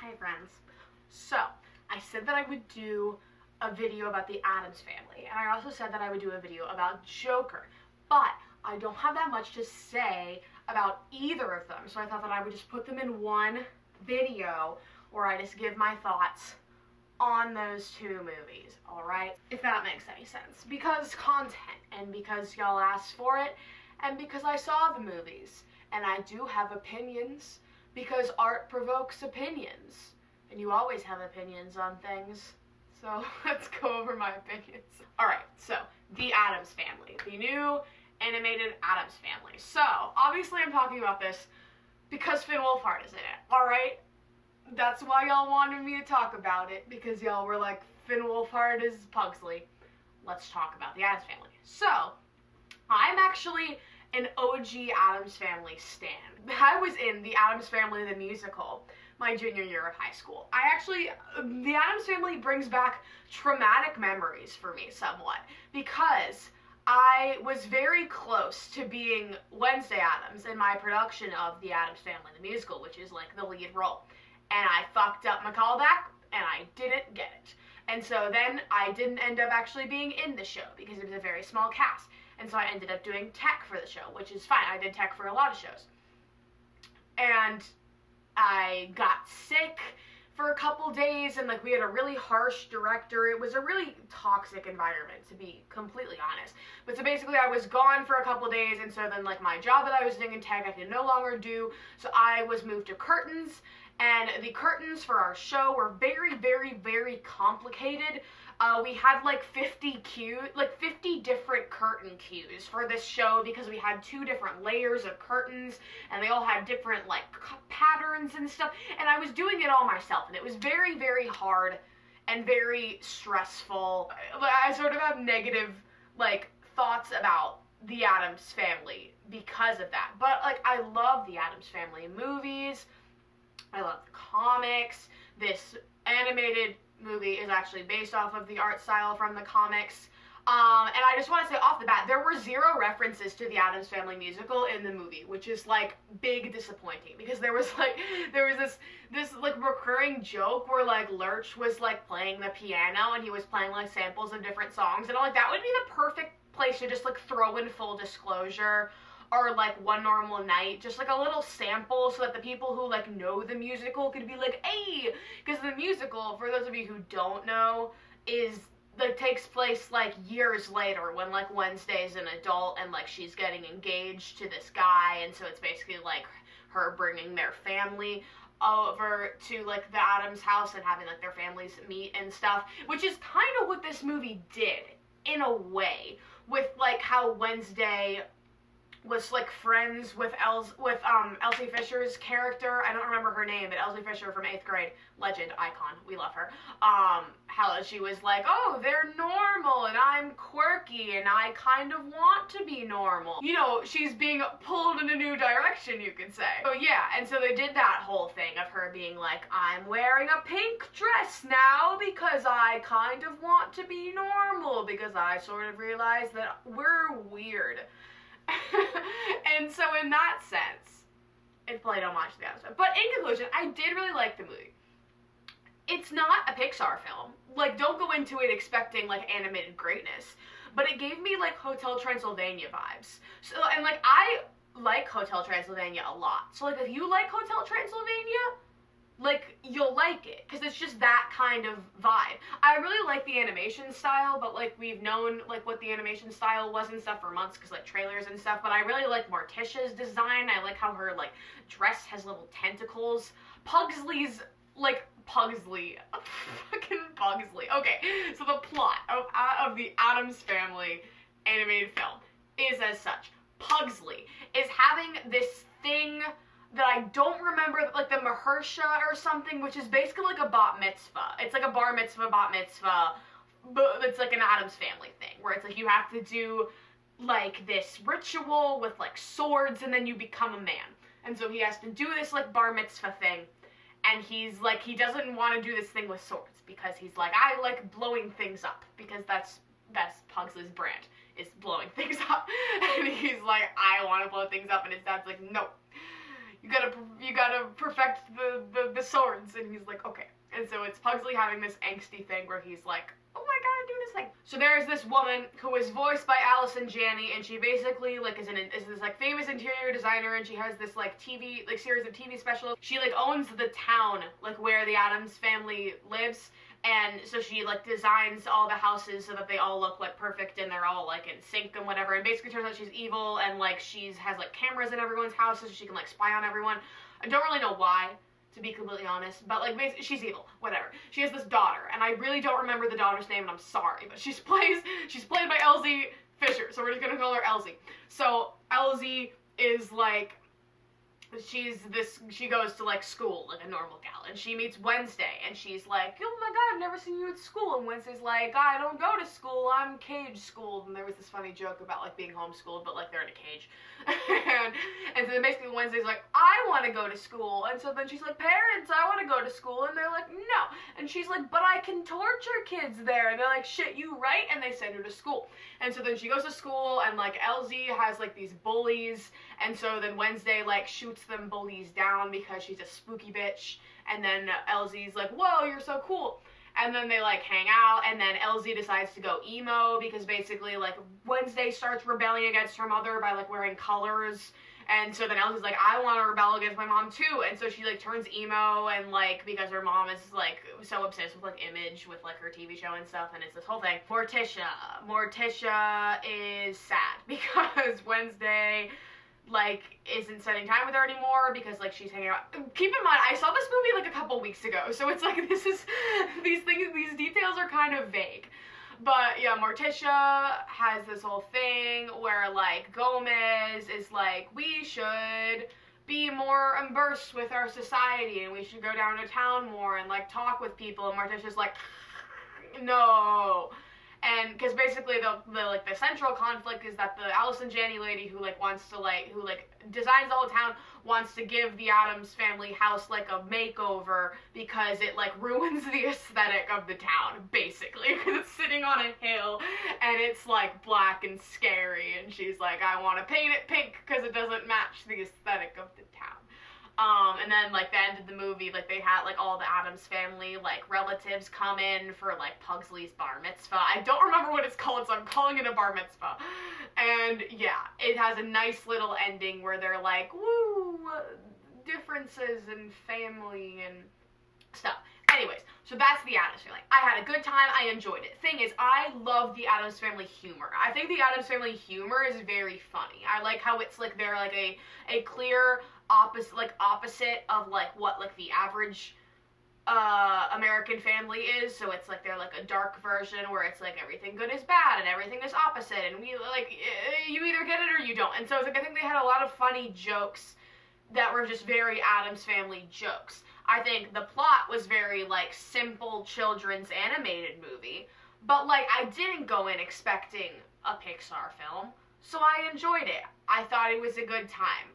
Hi friends. So, I said that I would do a video about the Addams family, and I also said that I would do a video about Joker, but I don't have that much to say about either of them, so I thought that I would just put them in one video where I just give my thoughts on those two movies, alright? If that makes any sense. Because content, and because y'all asked for it, and because I saw the movies, and I do have opinions, because art provokes opinions, and you always have opinions on things, so let's go over my opinions. Alright, so, the Addams family, the new animated Addams family. So, obviously I'm talking about this because Finn Wolfhard is in it, alright? That's why y'all wanted me to talk about it, because y'all were like, Finn Wolfhard is Pugsley. Let's talk about the Addams family. So, I'm actually an OG Addams Family stan. I was in the Addams Family the musical my junior year of high school. The Addams Family brings back traumatic memories for me somewhat, because I was very close to being Wednesday Addams in my production of the Addams Family the musical, which is like the lead role. And I fucked up my callback, and I didn't get it. And so then I didn't end up actually being in the show, because it was a very small cast. And so I ended up doing tech for the show, which is fine. I did tech for a lot of shows. And I got sick for a couple days, and like we had a really harsh director. It was a really toxic environment, to be completely honest. But so basically I was gone for a couple days, and so then like my job that I was doing in tech I could no longer do, so I was moved to curtains. And the curtains for our show were very, very, very complicated. We had like 50 different curtain cues for this show, because we had 2 different layers of curtains, and they all had different like patterns and stuff. And I was doing it all myself, and it was very, very hard and very stressful. I sort of have negative like thoughts about the Addams family because of that. But like I love the Addams Family movies. I love the comics. This animated movie is actually based off of the art style from the comics. And I just want to say off the bat, there were 0 references to the Addams Family musical in the movie, which is like big disappointing, because there was this like recurring joke where like Lurch was like playing the piano, and he was playing like samples of different songs, and I'm like, that would be the perfect place to just like throw in Full Disclosure or like One Normal Night, just like a little sample, so that the people who like know the musical could be like, hey, because the musical, for those of you who don't know, takes place like years later, when like Wednesday's an adult and like she's getting engaged to this guy, and so it's basically like her bringing their family over to like the Addams house and having like their families meet and stuff, which is kind of what this movie did in a way, with like how Wednesday was like friends with Elsie Fisher's character. I don't remember her name, but Elsie Fisher from 8th grade, legend, icon, we love her. How she was like, oh, they're normal and I'm quirky and I kind of want to be normal. You know, she's being pulled in a new direction, you could say. So yeah, and so they did that whole thing of her being like, I'm wearing a pink dress now because I kind of want to be normal, because I sort of realized that we're weird. And so in that sense, it played homage to the Addams Family. But in conclusion, I did really like the movie. It's not a Pixar film. Like, don't go into it expecting like animated greatness, but it gave me like Hotel Transylvania vibes. So, and like I like Hotel Transylvania a lot. So like if you like Hotel Transylvania, like, you'll like it, because it's just that kind of vibe. I really like the animation style, but, like, we've known, like, what the animation style was and stuff for months, because, like, trailers and stuff, but I really like Morticia's design. I like how her, like, dress has little tentacles. Pugsley's, like, Pugsley. Fucking Pugsley. Okay, so the plot of the Addams Family animated film is as such. Pugsley is having this thing that I don't remember, like the Mahersha or something, which is basically like a bat mitzvah. It's like a bar mitzvah, bat mitzvah, but it's like an Addams Family thing, where it's like you have to do like this ritual with like swords, and then you become a man. And so he has to do this like bar mitzvah thing, and he's like, he doesn't want to do this thing with swords, because he's like, I like blowing things up, because that's Pugsley's brand, is blowing things up. And he's like, I want to blow things up, and his dad's like, no. you gotta perfect the swords. And he's like, okay. And so it's Pugsley having this angsty thing where he's like, oh my god, do this thing. So there's this woman who is voiced by Allison Janney, and she basically like is this like famous interior designer, and she has this like TV like series of TV specials. She like owns the town like where the Addams family lives, and so she like designs all the houses so that they all look like perfect and they're all like in sync and whatever. And basically turns out she's evil, and like has like cameras in everyone's houses so she can like spy on everyone. I don't really know why, to be completely honest, but like basically she's evil, whatever. She has this daughter, and I really don't remember the daughter's name, and I'm sorry, but she's played by Elsie Fisher, so we're just gonna call her Elsie. So Elsie is like, she goes to like school like a normal gal, and she meets Wednesday, and she's like, oh my god, I've never seen you at school. And Wednesday's like, I don't go to school, I'm cage schooled. And there was this funny joke about like being homeschooled, but like they're in a cage. and so then basically Wednesday's like, I want to go to school. And so then she's like, parents, I want to go to school. And they're like, no. And she's like, but I can torture kids there. And they're like, shit, you right? And they send her to school. And so then she goes to school, and like Elsie has like these bullies, and so then Wednesday like shoots them bullies down because she's a spooky bitch. And then Elsie's like, whoa, you're so cool. And then they like hang out, and then Elsie decides to go emo because basically like Wednesday starts rebelling against her mother by like wearing colors. And so then Elsie's like, I want to rebel against my mom too. And so she like turns emo, and like because her mom is like so obsessed with like Image with like her TV show and stuff, and it's this whole thing. Morticia is sad because Wednesday like isn't spending time with her anymore because like she's hanging out. Keep in mind, I saw this movie like a couple weeks ago, so it's like these details are kind of vague. But yeah, Morticia has this whole thing where like Gomez is like, we should be more immersed with our society, and we should go down to town more and like talk with people. And Morticia's like, no. And because basically the central conflict is that the Allison Janney lady who designs the whole town wants to give the Addams family house like a makeover because it like ruins the aesthetic of the town, basically, because it's sitting on a hill and it's like black and scary, and she's like, I want to paint it pink because it doesn't match the aesthetic of the town. And then like the end of the movie, like they had like all the Addams family like relatives come in for like Pugsley's bar mitzvah. I don't remember what it's called, so I'm calling it a bar mitzvah. And yeah, it has a nice little ending where they're like, woo, differences in family and stuff. Anyways, so that's the Addams family. I had a good time. I enjoyed it. Thing is, I love the Addams family humor. I think the Addams family humor is very funny. I like how it's like they're like a clear opposite of like what like the average American family is. So it's like they're like a dark version where it's like everything good is bad and everything is opposite, and we like you either get it or you don't. And so it's like I think they had a lot of funny jokes that were just very Addams family jokes. I think the plot was very like simple children's animated movie, but like I didn't go in expecting a Pixar film, so I enjoyed it. I thought it was a good time.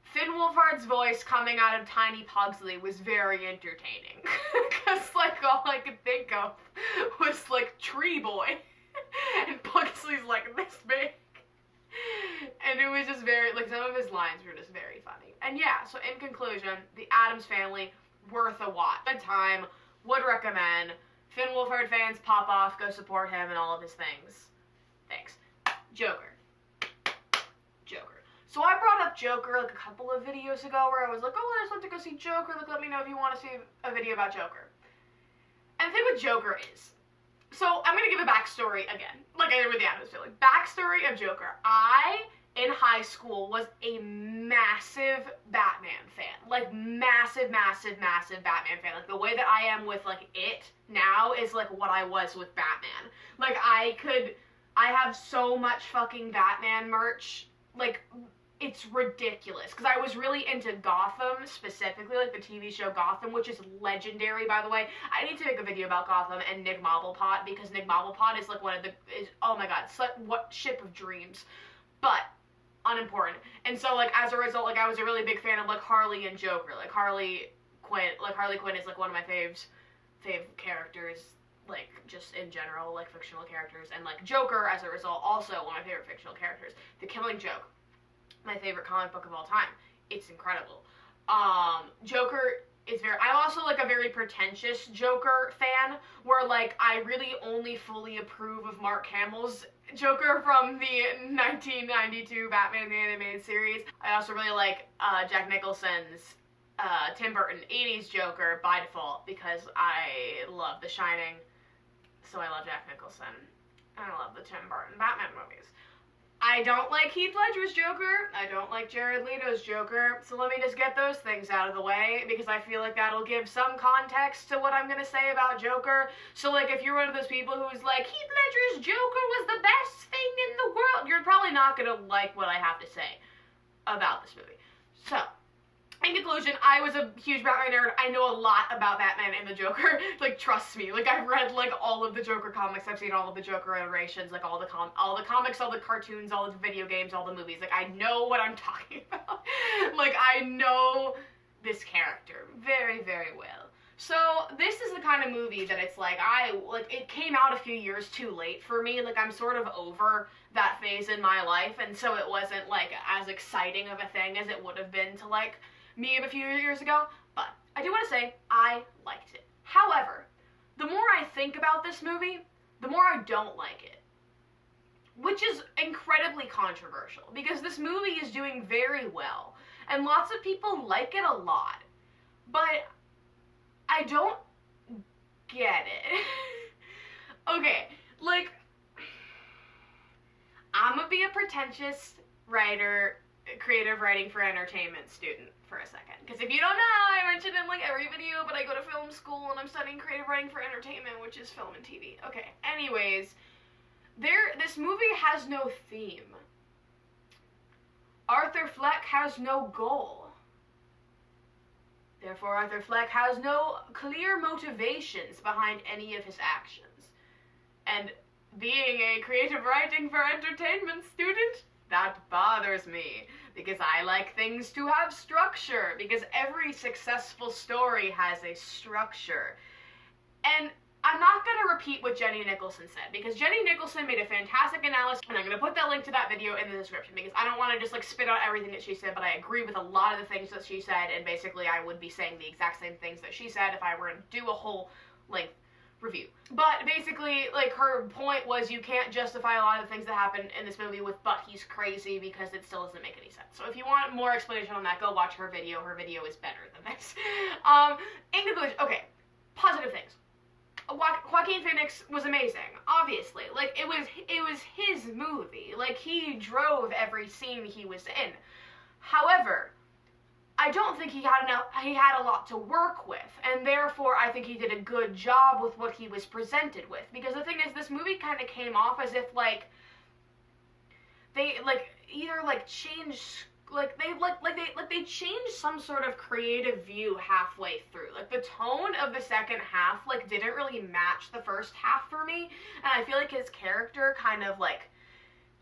Finn Wolfhard's voice coming out of Tiny Pugsley was very entertaining, because like all I could think of was like Tree Boy, and Pugsley's like this big. And it was just very, like, some of his lines were just very funny. And yeah, so in conclusion, the Addams family, worth a watch. Good time, would recommend. Finn Wolfhard fans, pop off, go support him and all of his things. Thanks. Joker. So I brought up Joker like a couple of videos ago where I was like, oh, I just want to go see Joker, like, let me know if you want to see a video about Joker. And the thing with Joker is, so I'm going to give a backstory again, like I did with the Addams family. Backstory of Joker. I, in high school, was a massive Batman fan. Like, massive Batman fan. Like, the way that I am with, like, It now is, like, what I was with Batman. Like, I have so much fucking Batman merch. Like, it's ridiculous, because I was really into Gotham, specifically, like the TV show Gotham, which is legendary, by the way. I need to make a video about Gotham and Nick Mobblepot, because Nick Mobblepot is like oh my god, what ship of dreams, but unimportant. And so, like, as a result, like, I was a really big fan of, like, Harley and Joker. Like, Harley Quinn is, like, one of my fave characters, like, just in general, like, fictional characters. And, like, Joker, as a result, also one of my favorite fictional characters. The Killing Joke, my favorite comic book of all time. It's incredible. Joker is I'm also, like, a very pretentious Joker fan, where, like, I really only fully approve of Mark Hamill's Joker from the 1992 Batman the Animated Series. I also really like Jack Nicholson's Tim Burton 80s Joker by default, because I love The Shining, so I love Jack Nicholson, and I love the Tim Burton Batman movies. I don't like Heath Ledger's Joker, I don't like Jared Leto's Joker, so let me just get those things out of the way, because I feel like that'll give some context to what I'm gonna say about Joker. So, like, if you're one of those people who's like, Heath Ledger's Joker was the best thing in the world, you're probably not gonna like what I have to say about this movie. So, in conclusion, I was a huge Batman nerd. I know a lot about Batman and the Joker. Like, trust me. Like, I've read, like, all of the Joker comics. I've seen all of the Joker iterations. Like, all the comics, all the cartoons, all the video games, all the movies. Like, I know what I'm talking about. Like, I know this character very, very well. So, this is the kind of movie that it's like, it came out a few years too late for me. Like, I'm sort of over that phase in my life, and so it wasn't, like, as exciting of a thing as it would have been to, like, me of a few years ago, but I do want to say I liked it. However, the more I think about this movie, the more I don't like it, which is incredibly controversial, because this movie is doing very well, and lots of people like it a lot, but I don't get it. Okay, like, I'm gonna be a pretentious writer, creative writing for entertainment student for a second, because if you don't know, I mentioned in, like, every video, but I go to film school and I'm studying creative writing for entertainment, which is film and TV. Okay, anyways, this movie has no theme. Arthur Fleck has no goal. Therefore, Arthur Fleck has no clear motivations behind any of his actions. And being a creative writing for entertainment student, that bothers me, because I like things to have structure, because every successful story has a structure. And I'm not going to repeat what Jenny Nicholson said, because Jenny Nicholson made a fantastic analysis, and I'm going to put that link to that video in the description, because I don't want to just, like, spit out everything that she said, but I agree with a lot of the things that she said, and basically I would be saying the exact same things that she said if I were to do a whole, like, review. But basically, like, her point was you can't justify a lot of the things that happen in this movie with "but he's crazy," because it still doesn't make any sense. So if you want more explanation on that, go watch her video. Her video is better than this. In conclusion, okay, positive things. Joaquin Phoenix was amazing, obviously. Like, it was his movie. Like, he drove every scene he was in. However, I don't think he had a lot to work with, and therefore I think he did a good job with what he was presented with. Because the thing is, this movie kind of came off as if, like, they, like, either, like, changed, like, they changed some sort of creative view halfway through. Like, the tone of the second half, like, didn't really match the first half for me, and I feel like his character kind of, like,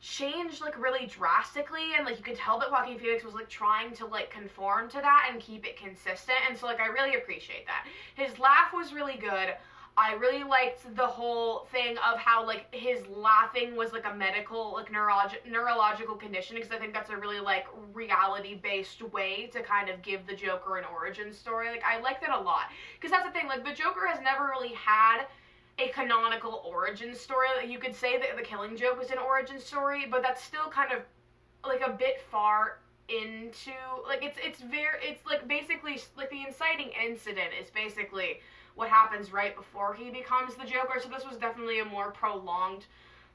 changed, like, really drastically, and, like, you could tell that Joaquin Phoenix was, like, trying to, like, conform to that and keep it consistent, and so, like, I really appreciate that. His laugh was really good. I really liked the whole thing of how, like, his laughing was, like, a medical, like, neurological condition, because I think that's a really, like, reality-based way to kind of give the Joker an origin story. Like, I liked it a lot, because that's the thing, like, the Joker has never really had a canonical origin story. Like, you could say that The Killing Joke was an origin story, but that's still kind of, like, a bit far into, like, it's like, basically, like, the inciting incident is basically what happens right before he becomes the Joker, so this was definitely a more prolonged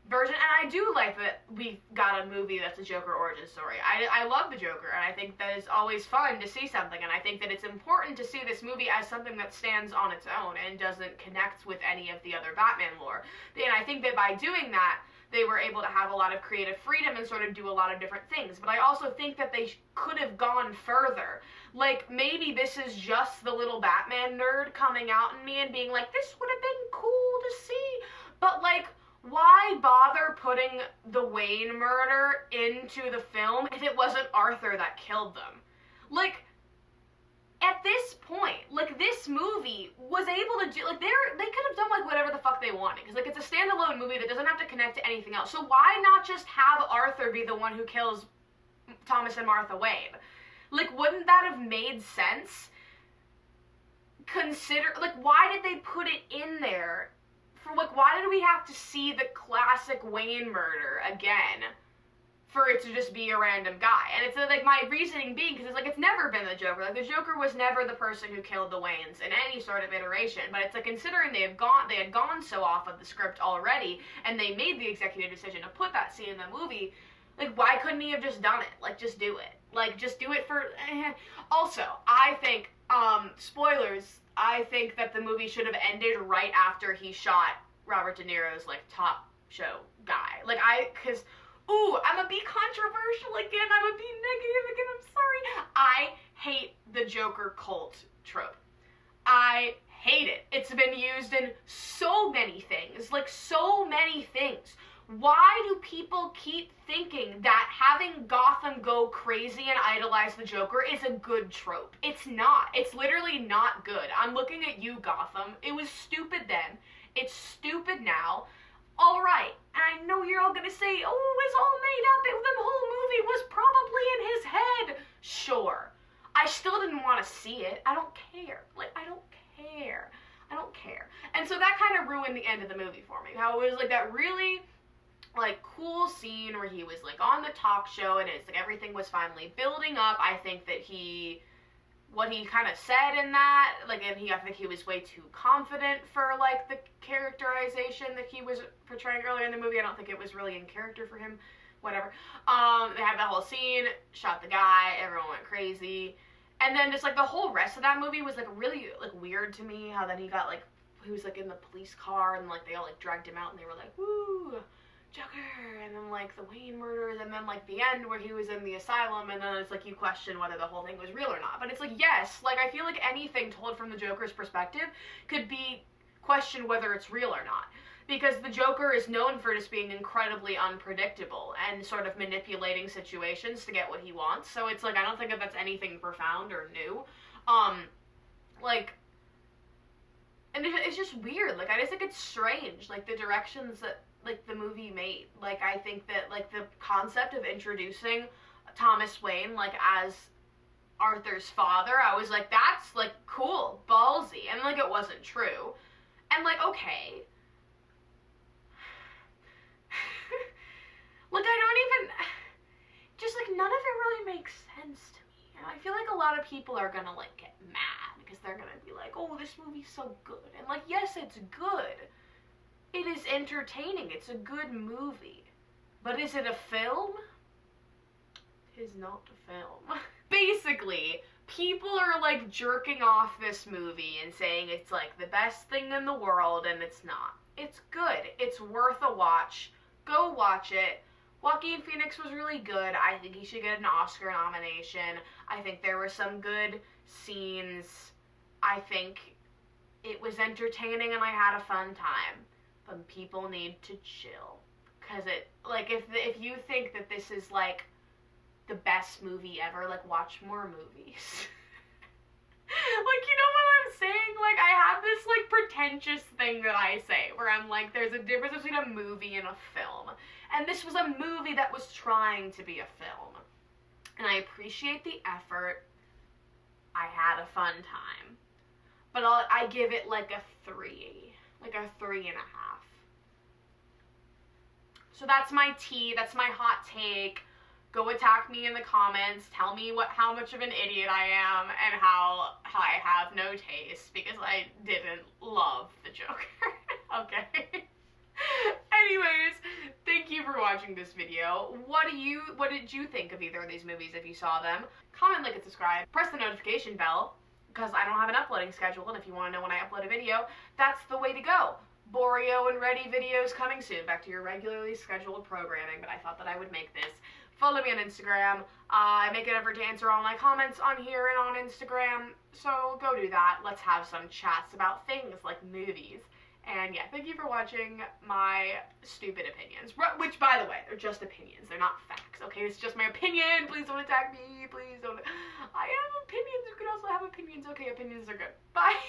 version, and I do like that we got a movie that's a Joker origin story. I love the Joker, and I think that it's always fun to see something, and I think that it's important to see this movie as something that stands on its own and doesn't connect with any of the other Batman lore. And I think that by doing that, they were able to have a lot of creative freedom and sort of do a lot of different things. But I also think that they could have gone further. Like, maybe this is just the little Batman nerd coming out in me and being like, this would have been cool to see, but, like, why bother putting the Wayne murder into the film if it wasn't Arthur that killed them? Like, at this point, like, this movie was able to do, like, they could have done, like, whatever the fuck they wanted, because, like, it's a standalone movie that doesn't have to connect to anything else, so why not just have Arthur be the one who kills Thomas and Martha Wayne? Like, wouldn't that have made sense? Consider, like, why did they put it in there? For, like, why did we have to see the classic Wayne murder again for it to just be a random guy? And it's, like, my reasoning being, because it's, like, it's never been the Joker. Like, the Joker was never the person who killed the Waynes in any sort of iteration, but it's, like, considering they had gone so off of the script already, and they made the executive decision to put that scene in the movie, like, why couldn't he have just done it? Like, just do it. Like, just do it for, Also, I think, spoilers, I think that the movie should have ended right after he shot Robert De Niro's, like, top show guy. Like, because, I'm gonna be controversial again, I'm gonna be negative again, I'm sorry. I hate the Joker cult trope. I hate it. It's been used in so many things. Like, so many things. Why do people keep thinking that having Gotham go crazy and idolize the Joker is a good trope? It's not. It's literally not good. I'm looking at you, Gotham. It was stupid then. It's stupid now. Alright, and I know you're all gonna say, oh, it's all made up. The whole movie was probably in his head. Sure. I still didn't want to see it. I don't care. Like, I don't care. I don't care. And so that kind of ruined the end of the movie for me. How it was, like, that really, like, cool scene where he was, like, on the talk show, and it's, like, everything was finally building up. I think that what he kind of said in that, like, and I think he was way too confident for, like, the characterization that he was portraying earlier in the movie. I don't think it was really in character for him. Whatever. They had that whole scene, shot the guy, everyone went crazy. And then just, like, the whole rest of that movie was, like, really, like, weird to me, how then he got, like, he was, like, in the police car, and, like, they all, like, dragged him out, and they were like, woo, Joker, and then, like, the Wayne murders, and then, like, the end where he was in the asylum, and then it's, like, you question whether the whole thing was real or not. But it's, like, yes, like, I feel like anything told from the Joker's perspective could be questioned whether it's real or not. Because the Joker is known for just being incredibly unpredictable and sort of manipulating situations to get what he wants. So it's, like, I don't think that that's anything profound or new. Like, and it's just weird. Like, I just think it's strange, like, the directions that, like, the movie made. Like, I think that, like, the concept of introducing Thomas Wayne, like, as Arthur's father, I was like, that's, like, cool, ballsy, and, like, it wasn't true. And, like, okay. Like, I don't even, just, like, none of it really makes sense to me. And I feel like a lot of people are gonna, like, get mad, because they're gonna be like, oh, this movie's so good. And, like, yes, it's good. It is entertaining. It's a good movie. But is it a film? It is not a film. Basically, people are, like, jerking off this movie and saying it's, like, the best thing in the world, and it's not. It's good. It's worth a watch. Go watch it. Joaquin Phoenix was really good. I think he should get an Oscar nomination. I think there were some good scenes. I think it was entertaining and I had a fun time. But people need to chill. Because it, like, if you think that this is, like, the best movie ever, like, watch more movies. Like, you know what I'm saying? Like, I have this, like, pretentious thing that I say, where I'm like, there's a difference between a movie and a film. And this was a movie that was trying to be a film. And I appreciate the effort. I had a fun time. But I give it, like, a 3. Like, a 3.5. So that's my tea. That's my hot take. Go attack me in the comments. Tell me how much of an idiot I am and how I have no taste because I didn't love the Joker. Okay. Anyways, thank you for watching this video. What did you think of either of these movies if you saw them? Comment, like, and subscribe. Press the notification bell because I don't have an uploading schedule, and if you want to know when I upload a video, that's the way to go. Boreo and Ready videos coming soon. Back to your regularly scheduled programming, but I thought that I would make this. Follow me on Instagram. I make an effort to answer all my comments on here and on Instagram, so go do that. Let's have some chats about things like movies. And yeah, thank you for watching my stupid opinions, which, by the way, they're just opinions. They're not facts, okay? It's just my opinion. Please don't attack me. Please don't. I have opinions. You can also have opinions. Okay, opinions are good. Bye.